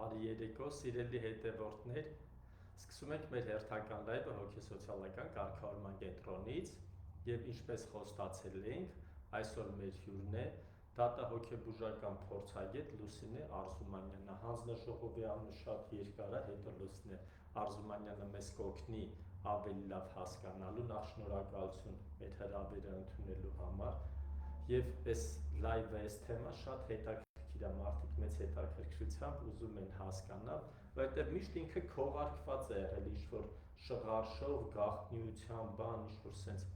Բարի երեկո, սիրելի հետևորդներ, սկսում ենք մեր հերթական լայվը հոգեսոցիալական կարգավորման կենտրոնից և ինչպես խոստացել էինք, այսօր մեր հյուրն է դատահոգեբուժական փորձագետ Լուսինե Արզումանյանը, հանձնաժողովի անունը շատ երկար է, հետո Լուսինե Արզումանյանը մեզ կօգնի ավելի լավ հասկանալու, նախ շնորհակալություն մեր հրավերը ընդունելու համար և այս լայվը, այս թեման շատ հետաքրքիր է, մարդիկ մեծ հետաքրքրությամբ ուզում են հասկանալ, որովհետև միշտ ինքը քողարկված է եղել ինչ-որ շղարշով, գաղտնիության բան, ինչ-որ սենց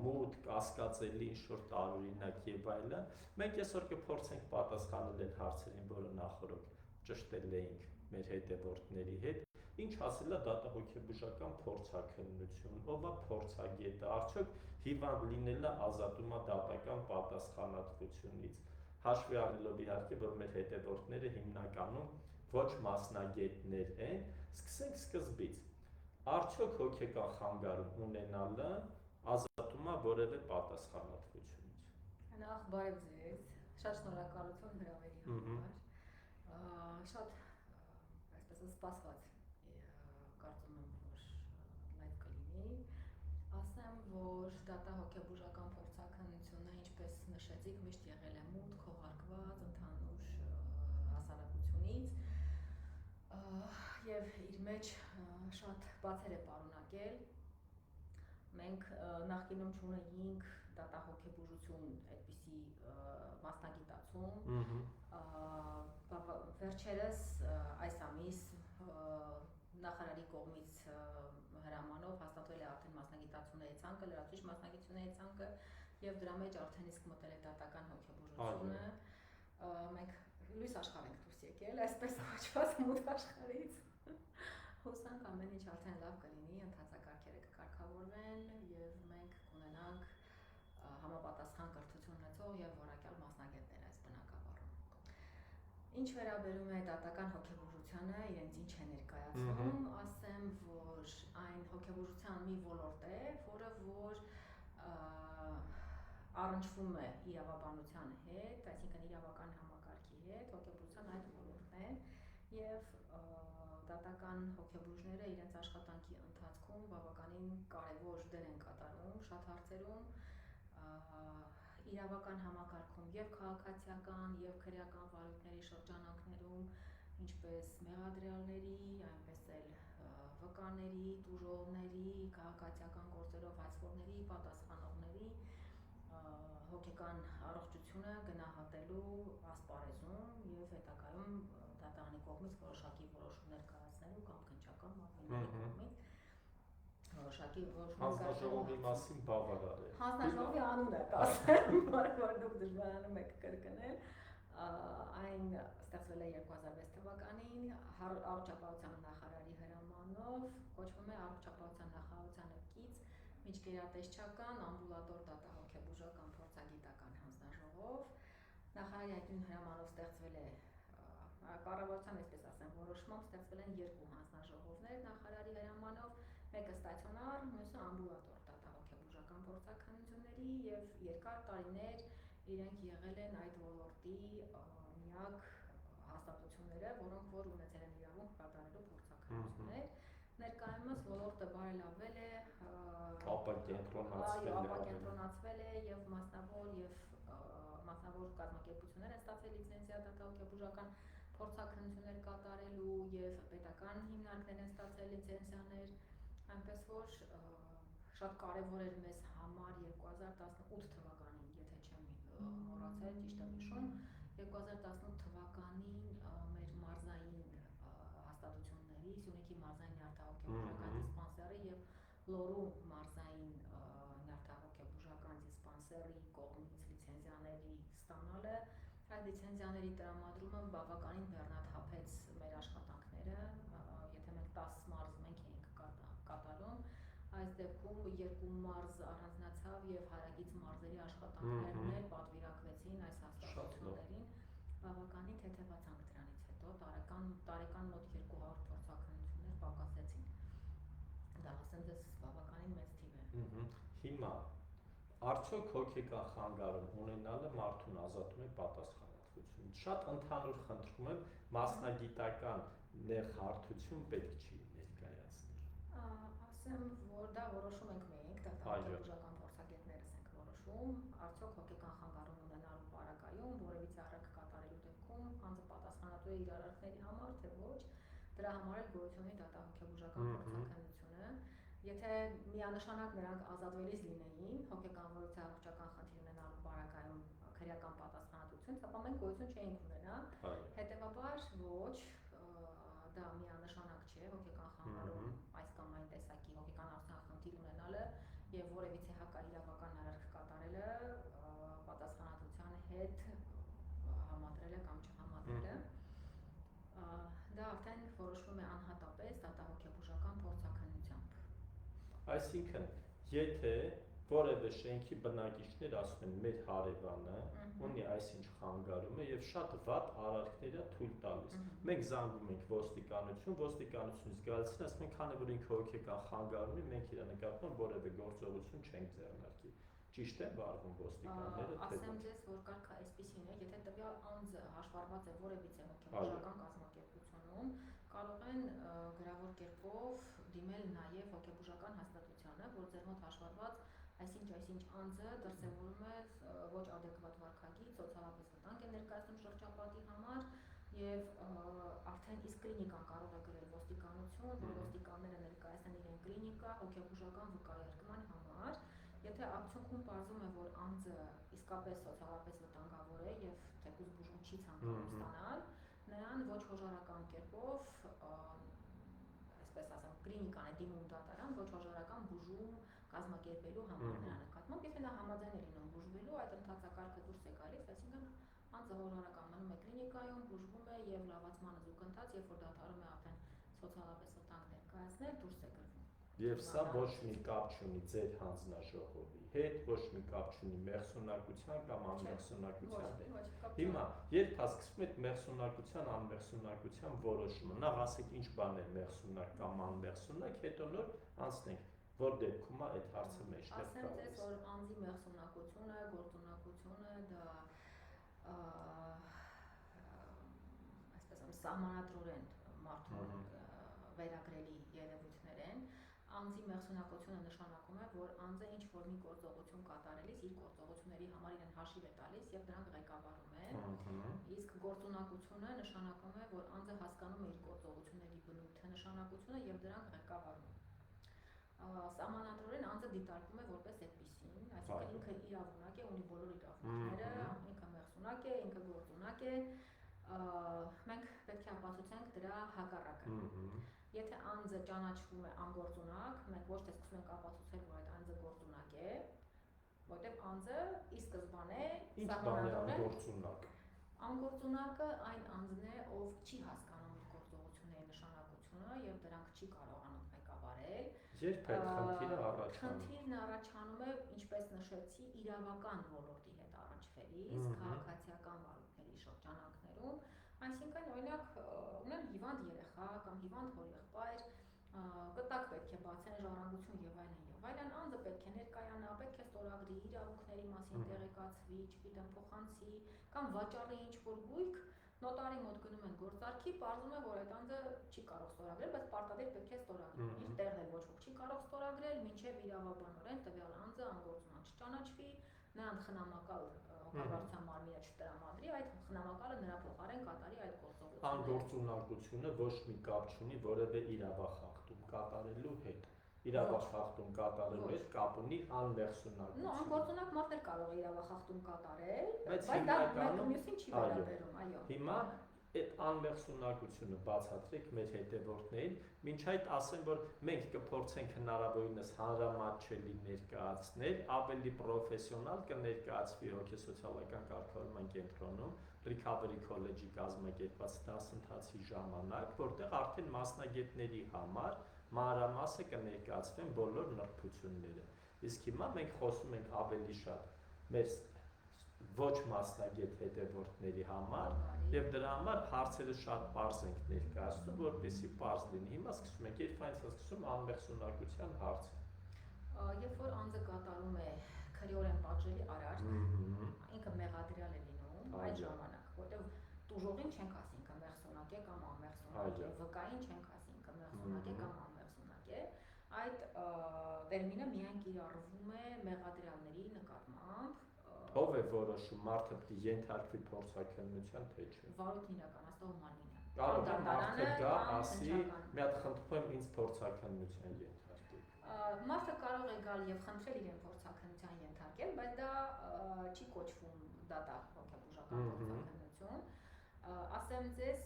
մութ, կասկածելի ինչ-որ տարօրինակ և այլն։ Մենք այսօր կփորձենք պատասխանել այն հարցերին, որը նախօրոք ճշտել էինք մեր հետևորդների հետ։ Ինչ ասել է դատահոգեբուժական փորձաքննություն, ով է փորձագետը, արդյոք հիվանդ լինելը ազատում է դատական պատասխանատվությունից, հաշվի առնելով իհարկե, որ մեր հետևորդները հիմնականում ոչ մասնագետներ են, սկսենք սկզբից, արդյոք հոգեկան խանգարում ունենալը ազատում է որևէ պատասխանատվությունից։ Նախ բարև ձեզ, շատ շնորհակալություն հրավերի համար, շատ այսպես սպասված կարծում եմ, որ լայվ կլինի, ասեմ, որ դատահոգեբուժական փորձաքննությունը, ինչպես նշեցիք, միշտ եղել է մութ, քողարկված, ընդհանուր հասարակությունից և իր մեջ շատ բացեր է պարունակել։ Մենք նախկինում չունեինք դատահոգեբուժություն այդպիսի մասնագիտացում, վերջերս այս ամիս նախարարի կողմից հրամանով հաստատվել է արդեն մասնագիտացությունների ցանկը, լրացուցիչ մասնագիտությունների ցանկը և դրա մեջ արդեն իսկ մտել է դատական հոգեբուժությունը։ Մենք լույս աշխարհ ենք դուրս եկել, այսպես կոչված մութ աշխարհից։ Հուսանք ամեն ինչ արդեն լավ կլինի, ընթացակարգերը կկարգավորվեն և մենք կունենանք համապատասխան կրթություն ունեցող և որակյալ մասնագետներ այս բնագավառում։ Ինչ վերաբերում է դատական հոգեբուժությանը, իրենց ինչ է ներկայացնում, ասեմ, որ այն հոգեբուժության մի ոլորտ է, որը որ առնչվում է իրավաբանության հետ, այսինքն իրավական համակարգի հետ, հոգեբուժության այդ ոլորտն է և դատական հոգեբուժները իրենց աշխատանքի ընթացքում բավականին կարևոր դեր են կատարում շատ հարցերում, իրավական համակարգում և քաղաքացիական և քրեական վարույթների շրջանակներում, ինչպես մեղադրյալների, այնպես էլ վկաների, տուժողների, քաղաքացիական գործերով հայցվողների, պատասխանողների հոգեկան առողջությունը գնահատելու ասպարեզում և հետագայում դատարանի կողմից որոշակի որոշումներ կայացնելու կամ քննչական մարմինների կողմից որոշակի հանձնաժողովի մասին բավարար է։ Հանձնաժողովի անունը կասեմ, որ դուք դժվարանում եք կրկնել, այն ստեղծվել է 2006 թվականին առողջապահության նախարարի հրամանով, կոչվում է առողջապահության նախարարության կից միջգերատեսչական ամբուլատոր դատահոգեբուժական փորձագիտական հանձնաժողով, նախարարի այդ նույն հրամանով ստեղծվել է կառավարության, այսպես ասեմ, որոշմամբ ստեղծվել են երկու հանձնաժողովներ նախարարի հրամանով, մեկը ստացիոնար, մյուսը ամբուլատոր դատահոգեբուժական փորձաքննությունների և երկար տարիներ իրենք եղել են այդ ոլորտի միակ հաստատությունները, որոնք որ ունեցել են իրավունք կատարելու փորձաքննություններ։ Ներկայումս ոլորտը բարելավվել է, ապակենտրոնացվել է և մասնավոր կազմակերպություններ են ստացել լիցենզիա դատահոգեբուժական փորձաքննություններ կատարելու և պետական հիմնարկներ են ստացել լիցենզիաներ, այնպես որ շատ կարևոր էր մեզ համար 2018 թվականին, եթե չեմ մոռացել, ճիշտ եմ հիշում, 2018 թվականին մեր մարզային հաստատությունների, Սյունիքի մարզային նյարդահոգեբուժական դիսպանսերի և Լոռու մարզային նյարդահոգեբուժական դիսպանսերի կողմից լիցենզիաների ստանալը, այդ լիցենզիաների տրամադրումը բավականին բեռնաթափեց մեր աշխատանքները, եթե մենք 10 մարզ մենք էինք կատարում, այս դեպքում երկու մարզ առանձնացավ և հարակից մարզերի աշխատանքներն էլ պատվիրակվեցին այս հաստատություններին, բավականին թեթևացանք դրանից հետո, տարեկան մոտ 200 փորձաքննություններ պակասեցին, դա ասեմ ձեզ բավականին մեծ թիվ է։ Հիմա, արդյոք հոգեկան խանգարում ունենալը մարդուն ազատում է պատասխանատվությունից, շատ ընդհանուր խնդրում եմ, մասնագիտական նեղհարթություն պետք չի ներկայացնել։ Ասեմ, որ դա որոշում ենք մենք, դատահոգեբուժական փորձագետներս ենք որոշում, արդյոք հոգեկան խանգարում ունենալու պարագայում որևիցե առարկ կատարելու դեպքում անձը պատասխանատու է իր արարքների համար, թե ոչ, դրա համար էլ գոյություն ունի դատահոգեբուժական փորձաքննությունը։ Եթե միանշանակ նրանք ազատվելիս լինեին հոգեկանվորության առողջական խնդիր ունենալու պարագայում քրեական պատասխանատվություն, ապա մենք գոյություն չէինք ունենա։ Հետևաբար ոչ, դա միանշանակ չէ հոգեկան խանգարում այս կամ այն տեսակի հոգեկան առողջական խնդիր ունենալը եւ որևիցե հակաիրավական արարք կատարելը պատասխանատվության հետ համադրելը կամ չհամադրելը, դա արդեն որոշվում է անհատապես դատահոգեբուժական փորձաքննությամբ։ Այսինքն, եթե որևէ շենքի բնակիչներ ասում են մեր հարևանը ունի այսինչ խանգարում է եւ շատ վատ արարքներ է թույլ տալիս, մենք զանգում ենք ոստիկանություն, ոստիկանությունից գալիս են, ասում են, քանի որ ինքը հոգեկան խանգարում ունի, մենք իր նկատմամբ որևէ գործողություն չենք ձեռնարկի։ Ճիշտ է վարվում ոստիկանները, թե ասեմ ձեզ, որ կարգը այսպիսին է, եթե տվյալ անձը հաշվառված է որևիցե հոգեբուժական կազմակերպությունում, կարող են գրավոր կերպով դիմել նաև հոգեբուժական հաստատությանը, որ ձեր մոտ հաշվառված այսինչ անձը դրսևորում է ոչ adekvat վարքագիծ, սոցիալապես վտանգ է ներկայացնում շրջապատի համար եւ արդեն իսկ կլինիկան կարող է գրել ոստիկանություն, որ ոստիկանները ներկայացնեն իրեն կլինիկա հոգեբուժական վկայարկման համար։ Եթե արդյունքում պարզվում է, որ անձը իսկապես սոցիալապես վտանգավոր է եւ թեկուզ բուժում չի ցանկանում ստանալ, նրան ոչ հոժարական կերպով, այսպես ասեմ, կլինիկան է դիմում դատարան ոչ հոժարական բուժում կազմակերպելու համար նրա նկատմամբ, եթե նա համաձայն է լինում բուժվելու, այդ ընթացակարգը դուրս է գալիս, այսինքն անձը հոժարական մնում է կլինիկայում, բուժվում է եւ լավացմանը զուգընթաց, երբ որ դատարում է արդեն սոցիալապես վտանգ ներկայացնել, դուրս է գրվում։ Եվ սա ոչ մի կապ չունի ձեր հանձնաժողովի հետ, ոչ մի կապ չունի մեղսունակության կամ անմեղսունակության հետ։ Հիմա երբ հասկացվում եք մեղսունակության, անմեղսունակության որոշումը, նախ ասեք ինչ բան է մեղսունակ կամ անմեղսունակ, հետո նոր անցնենք, որ դեպքում է այդ հարցը մեջտեղ գալիս։ Ասեմ ձեզ, որ անձի մեղսունակությունը, գործունակությունը դա այսպես ասեմ սահմանադրորեն մարդուն վերագրելի երևույթներ են։ Անձի մեղսունակությունը նշանակում է, որ անձը ինչ որ մի գործողություն կատարելիս իր գործողությունների համար իրեն հաշիվ է տալիս եւ դրանք ղեկավարում է։ Իսկ գործունակությունը նշանակում է, որ անձը հասկանում է իր գործողությունների բնույթը, նշանակությունը եւ դրանք ղեկավարում է։ Սահմանադրորեն անձը դիտարկվում է որպես այդպիսին, այսինքն ինքը իրավունակ է, ունի բոլոր իրավունքները, ինքը մեղսունակ է, ինքը գործունակ է, մենք պետք է ապացուցենք դրա հակառակը։ Եթե անձը ճանաչվում է անգործունակ, մենք ոչ թե սկսում ենք ապացուցել, որ այդ անձը գործունակ է, որտեղ անձը ի սկզբանե սահմանադրորեն անգործունակը այն անձն է, ով չի հասկանում իր գործողությունների նշանակությունը եւ դրանք չի կարողանում ղեկավարել։ Երբ այդ խնդիրը առաջանում։ Խնդիրն առաջանում է, ինչպես նշեցի, իրավական ոլորտի հետ առաջվելիս, քաղաքացիական վարույթների շրջանակներում, այսինքն օրինակ ունեմ հիվանդ երեխա կամ հիվանդ հորեղբայր, կտակ պետք է բացեն, ժառանգություն եւ այլն, անձը պետք է ներկայանա, պետք է ստորագրի իրավունքների մասին տեղեկացվի, չգիտեմ, փոխանցի կամ վաճառի ինչ-որ գույք, նոտարի մոտ գնում են գործարքի, պարզվում է, որ այդ անձը չի կարող ստորագրել, բայց պարտադիր պետք է ստորագրի։ Իր տեղն էլ ոչ ոք չի կարող ստորագրել, մինչև իրավաբանորեն տվյալ անձը անգործունակ չճանաչվի, նրան խնամակալ հոգեվարության մարմինը չտրամադրի, այդ խնամակալը նրա փոխարեն կատարի այդ գործողությունը։ Անգործունակությունը ոչ մի կապ չունի որևէ իրավախախտում կատարելու հետ։ Իրավախախտում կատարելու հետ կապ ունի անմեղսունակությունը։ Անգործունակ մարդն էլ կարող է իրավախախտում կատարել, բայց դա մեկումյուսին չի վերաբերում, այո։ Հիմա այդ անմեղսունակությունը բացատրեք մեր հետևորդներին, մինչ այդ ասեմ, որ մենք կփորձենք հնարավորինս հանրամատչելի ներկայացնել, ավելի պրոֆեսիոնալ կներկայացվի հոգեսոցիալական կարգավորման կենտրոնում, Recovery College-ի կազմակերպված դասընթացի ժամանակ, որտեղ արդեն մասնագետների համար մանրամասը կներկայացվեն բոլոր նրբությունները։ Իսկ հիմա մենք խոսում ենք ավելի շատ մեր ոչ մասնագետ հետևորդների համար եւ դրա համար հարցերը շատ པարզ ենք ներկայացնում, որպեսզի པարզ լինի։ Հիմա սկսում ենք, երբ այնց սկսում անմեղսունակության հարցը։ Երբ որ անձը կատարում է քրեորեն պատժելի արարք, ինքը մեղադրյալ է լինում այդ ժամանակ, որտեղ ուժողին չենք ասի ինքը մեղսունակ է կամ անմեղսունակ է, վկային չենք ասի ինքը մեղսունակ է կամ անմեղսունակ է, այդ տերմինը միայն կիրառվում է մեղադրյալների նկատմամբ։ Ով է որոշում մարդը պետք է ենթարկվի փորձաքննության թե չէ։ Վարույթն իրականացնող մարմինը։ Կարող է մարդը գա ասի, մի հատ խնդրում եմ ինձ փորձաքննության ենթարկել։ Մարդը կարող է գալ եւ խնդրել իրեն փորձաքննության ենթարկել, բայց դա չի կոչվում դատախ հոգեբուժական փորձաքննություն։ Ասեմ ձեզ,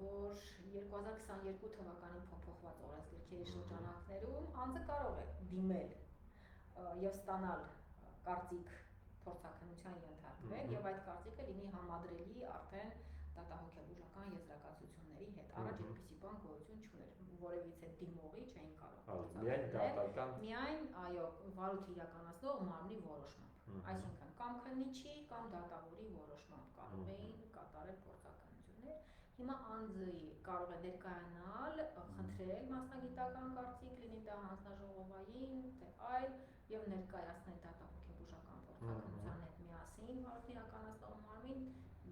որ 2022 թվականին փոփոխված օրենսգրքերի շրջանակներում անձը կարող է դիմել եւ ստանալ կարծիք փորձաքննության ենթարկվել եւ այդ կարծիքը լինի համադրելի արդեն դատահոգեբուժական եզրակացությունների հետ։ Առաջ այդպիսի բան գոյություն չուներ, որևիցե դիմողի չէին կարող միայն դատական միայն այո վարույթ իրականացնող մարմնի որոշմամբ, այսինքն կամ քննիչի կամ դատավորի որոշմամբ կարող էին կատարել փորձաքննություններ։ Հիմա անձը կարող է ներկայանալ, խնդրել մասնագիտական կարծիք, լինի դա հանձնաժողովային, թե այլ, եւ ներկայացնել դատահոգեբուժական փորձաքննության հետ միասին վարույթ իրականացնող մարմին,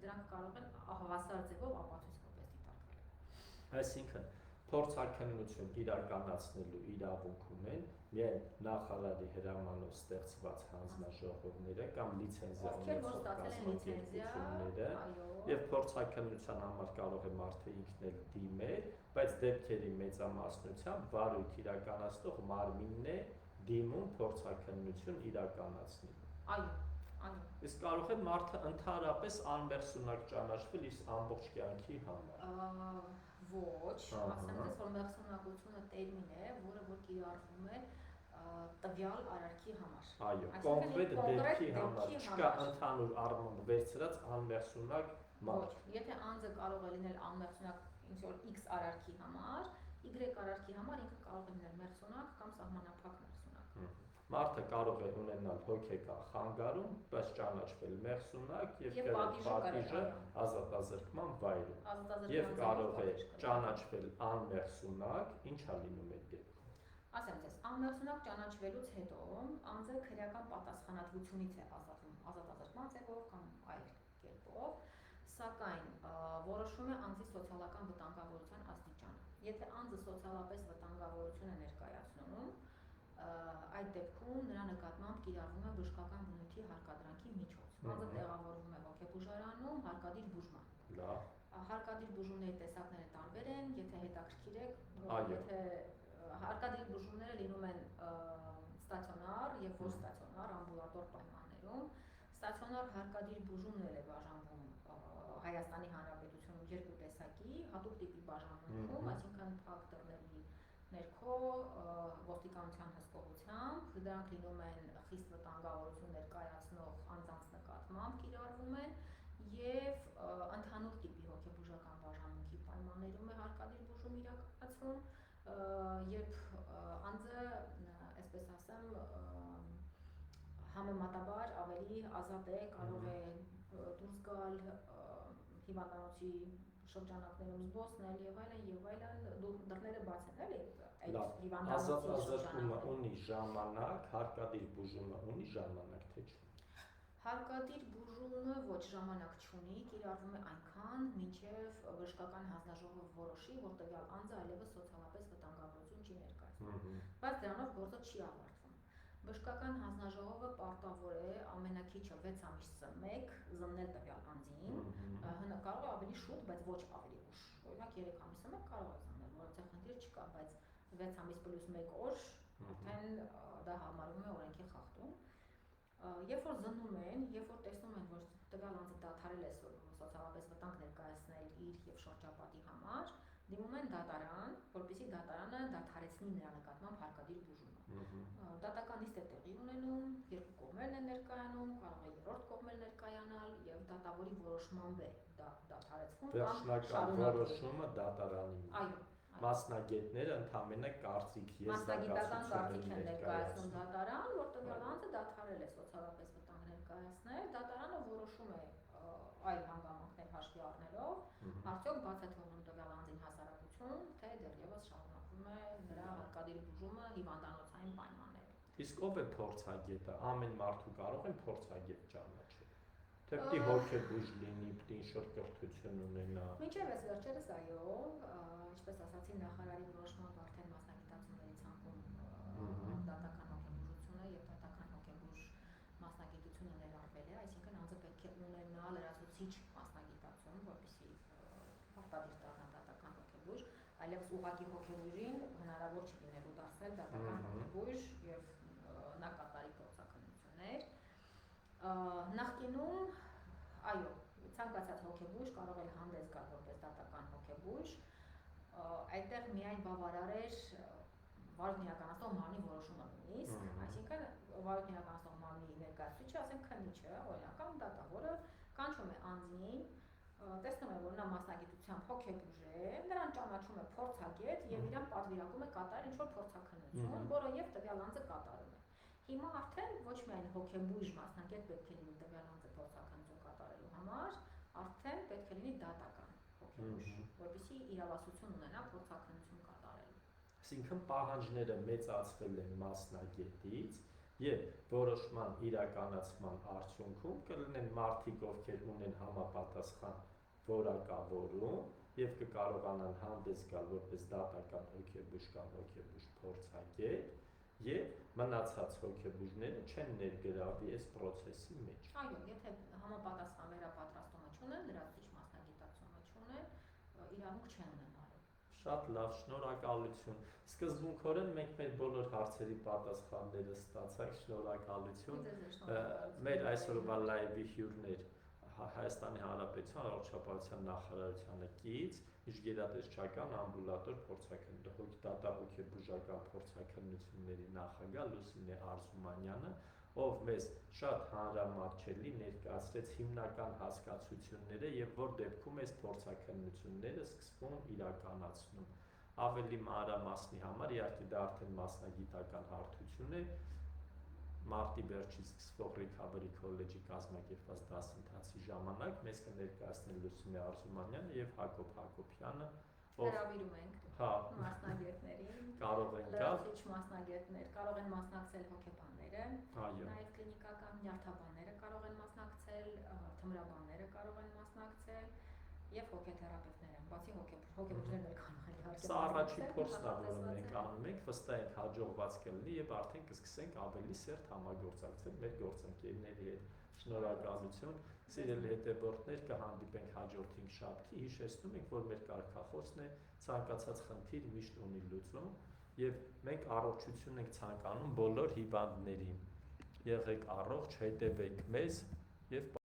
դրանք կարող են հավասար ձևով ապացույց որպես դիտարկվել։ Այսինքն փորձաքննություն իրականացնելու իրավունք ունեն միայն նախարարի հրամանով ստեղծված հանձնաժողովները կամ լիցենզիա ունեցող կազմակերպությունները, եւ փորձաքննության համար կարող է մարդը ինքն էլ դիմել, բայց դեպքերի մեծամասնությամբ վարույթ իրականացնող մարմինն է դիմում փորձաքննություն իրականացնելու։ Այո, այո։ Իսկ կարող է մարդը ընդհանրապես անմեղսունակ ճանաչվել իր ամբողջ կյանքի համար։ Ոչ, ասեմ ձեզ, որ մեղսունակությունը տերմին է, որը որ կիրառվում է տվյալ արարքի համար։ Այո, կոնկրետ դեպքի համար, չկա ընդհանուր առմամբ վերցրած անմեղսունակ մարդ։ Ոչ, եթե անձը կարող է լինել անմեղսունակ ինչ-որ X արարքի համար, Y արարքի համար ինքը կարող է լինել մեղսունակ կամ սահմանափակ մեղսունակ։ Մարդը կարող է ունենալ հոգեկան խանգարում, բայց ճանաչվել մեղսունակ եւ կրել պատիժը ազատազրկման վայրում։ Եվ կարող է ճանաչվել անմեղսունակ, ինչա լինում այդ դեպքում։ Ասեմ ձեզ, անմեղսունակ ճանաչվելուց հետո անձը քրեական պատասխանատվությունից է ազատվում ազատազրկման ձևով կամ այլ կերպով, սակայն որոշվում է անձի սոցիալական վտանգավորության աստիճանը։ Եթե անձը սոցիալապես վտանգավորություն է ներկայացնում, այդ դեպքում նրա նկատմամբ կիրառվում է բժշկական բնույթի հարկադրանքի միջոց։ Անձը տեղավորվում է հոգեբուժարանում հարկադիր բուժման։ Հարկադիր բուժումների տեսակները տարբեր են, եթե հետաքրքիր եք, եթե հարկադիր բուժումները լինում են ստացիոնար եւ ոչ ստացիոնար ամբուլատոր պայմաններում, ստացիոնար հարկադիր բուժումն է բաժանվում Հայաստանի Հանրապետությունում երկու տեսակի, հատուկ տիպի բաժանմունքում, այսինքն փակ դռների ներքո ոստիկանության հսկողությամբ, դրանք լինում են խիստ վտանգավորություն ներկայացնող անձանց նկատմամբ կիրառվում են եւ ընդհանուր տիպի հոգեբուժական բաժանմունքի պայմաններում է հարկադիր բուժում իրականացվում, երբ անձը, այսպես ասեմ, համեմատաբար ավելի ազատ է, կարող է դուրս գալ հիվանդանոցի շրջանակներում զբոսնել եւ այլն, դռները բաց են, էլի, այդ հիվանդանոցի ազատազրկումը ունի ժամանակ, հարկադիր բուժումը ունի ժամանակ, թե չէ։ Հարկադիր բուժումը ոչ ժամանակ չունի, կիրառվում է այնքան, մինչև բժշկական հանձնաժողովը որոշի, որ տվյալ անձը այլևս սոցիալապես վտանգավորություն չի ներկայացնում, բայց դրանով գործը չի ավարտվում։ Բժշկական հանձնաժողովը պարտավոր է ամենակիչը 6 ամիսը 1 զննել տվյալ անձին, կարող է ավելի շուտ, բայց ոչ ավելի ուշ։ Օրինակ 3 ամիսը 1 կարող է զննել, որովհետեւ խնդիր չկա, բայց 6 ամիս + 1 օր արդեն դա համարվում է օրենքի խախտում։ Երբ որ զննում են, երբ որ տեսնում են, որ տվյալ անձը դադարել է սոցիալապես վտանգ ներկայացնել իր եւ շրջապատի համար, դիմում են դատարան, որպեսզի դատարանը դադարեցնի նրա նկատմամբ հարկադիր բուժումը։ Դատական նիստ է տեղի ունենում, երկու կողմերն են ներկայանում, կարող է երրորդ կողմ էլ ներկայանալ եւ դատավորի որոշմամբ է դա դադարեցվում կամ վերջնական որոշումը դատարանի։ Այո, մասնագետները ընդհանրապես կարծիք մասնագիտական կարծիք են ներկայացնում դատարան, որ տվյալ անձը դադարել է սոցիալապես վտանգ ներկայացնել, դատարանը որոշում է այլ հանգամանքներ հաշվի առնելով, արդյոք բաց է թողնում տվյալ անձին հասարակություն, թե դեռևս շարունակվում է նրա հարկադիր բուժումը հիվանդանոցային պայմաններում։ Իսկ ով է փորձագետը, ամեն մարդու կարող են փորձագետ ճանաչել, Թե պիտի հոգեբույժ լինի, պիտի ինչ-որ կրթություն ունենա։ Մինչև այս վերջերս այո, ինչպես ասացի, նախարարի որոշմամբ արդեն մասնագիտացումների ցանկում դատական հոգեբուժությունը եւ դատական հոգեբուժ մասնագիտությունը ներառվել է, այսինքն անձը պետք է ունենա լրացուցիչ մասնագիտացում, որպեսզի պարտադիր դառնա դատական հոգեբույժ, այլևս ուղղակի հոգեբույժին հնարավոր չի լինելու դարձնել դատական հոգեբույժ եւ նա կատարի փորձաքննություններ։ Նախկինում այո, ցանկացած հոգեբույժ կարող էր հանդես գալ որպես դատական հոգեբույժ, այդտեղ միայն բավարար էր վարույթն իրականացնող մարմնի որոշումը նույնիսկ, այսինքն վարույթն իրականացնող մարմնի ներկայացուցիչը, ասենք քննիչը, օրինակ կամ դատավորը կանչում է անձին, տեսնում է, որ նա մասնագիտությամբ հոգեբույժ է, նրան ճանաչում է փորձագետ եւ իրան պատվիրակում է կատարել ինչ-որ փորձաքննություն, որը եւ տվյալ անձը կատարում է։ Հիմա արդեն ոչ միայն հոգեբույժ մասնագետ պետք է լինի տվյալ անձը փորձաքննություն կատարելու համար, արդեն պետք է լինի դատական հոգեբույժ, որպեսզի իրավասություն ունենա փորձաքննություն կատարելու։ Այսինքն պահանջները մեծացվել են մասնագետից եւ որոշման իրականացման արդյունքում կլինեն մարդիկ, ովքեր ունեն համապատասխան որակավորում եւ կկարողանան հանդես գալ որպես դատական հոգեբույժ կամ հոգեբույժ փորձագետ եւ մնացած հոգեբույժները չեն ներգրավի այս process-ի մեջ։ Այո, եթե համապատասխան վերապատրաստումը չունեն, լրացուցիչ մասնագիտացումը չունեն, իրավունք չեն ունենալու։ Շատ լավ, շնորհակալություն։ Սկզբունքորեն մենք մեր բոլոր հարցերի պատասխանները ստացանք, շնորհակալություն։ Մեր այսօրվա լայվի հյուրներ Հայաստանի Հանրապետության Առողջապահության նախարարությանը կից իշխերատեսչական ամբուլատոր դատահոգեբուժական փորձաքննությունների նախագահ Լուսինե Արզումանյանը, ով մեզ շատ հանրամատչելի ներկայացրեց հիմնական հասկացությունները եւ որ դեպքում այս փորձաքննությունները սկսվում իրականացնում։ Ավելի մանրամասնի համար իհարկե դա արդեն մասնագիտական հարթություն է, մարտի վերջից սկսվող Recovery College-ի կազմակերպված դասընթացի ժամանակ մեզ կներկայացնեն Լուսինե Արզումանյանը եւ Հակոբ Հակոբյանը, հրավիրում ենք մասնագետներին, կարող են գալ, լրացուցիչ մասնագետներ, կարող են մասնակցել հոգեբանները, այո, նաեւ կլինիկական նյարդաբանները կարող են մասնակցել, թմրաբանները կարող են մասնակցել եւ հոգեթերապևտները, բացի հոգեբույժներն էլ կարող են իհարկե։ Սա առաջին փորձն է, որը մենք անում ենք, վստահ ենք հաջողված կլինի եւ արդեն կսկսենք ավելի սերտ համագործակցել մեր գործընկերների հետ։ Շնորհակալություն, սիրելի հետևորդներ, կհանդիպենք հաջորդ 5 շաբթի, հիշեցնում ենք, որ մեր կարգախոսն է ցանկացած խնդիր միշտ ունի լուծում եւ մենք առողջություն ենք ցանկանում բոլոր հիվանդներին։ Եղեք առողջ, հետևեք մեզ եւ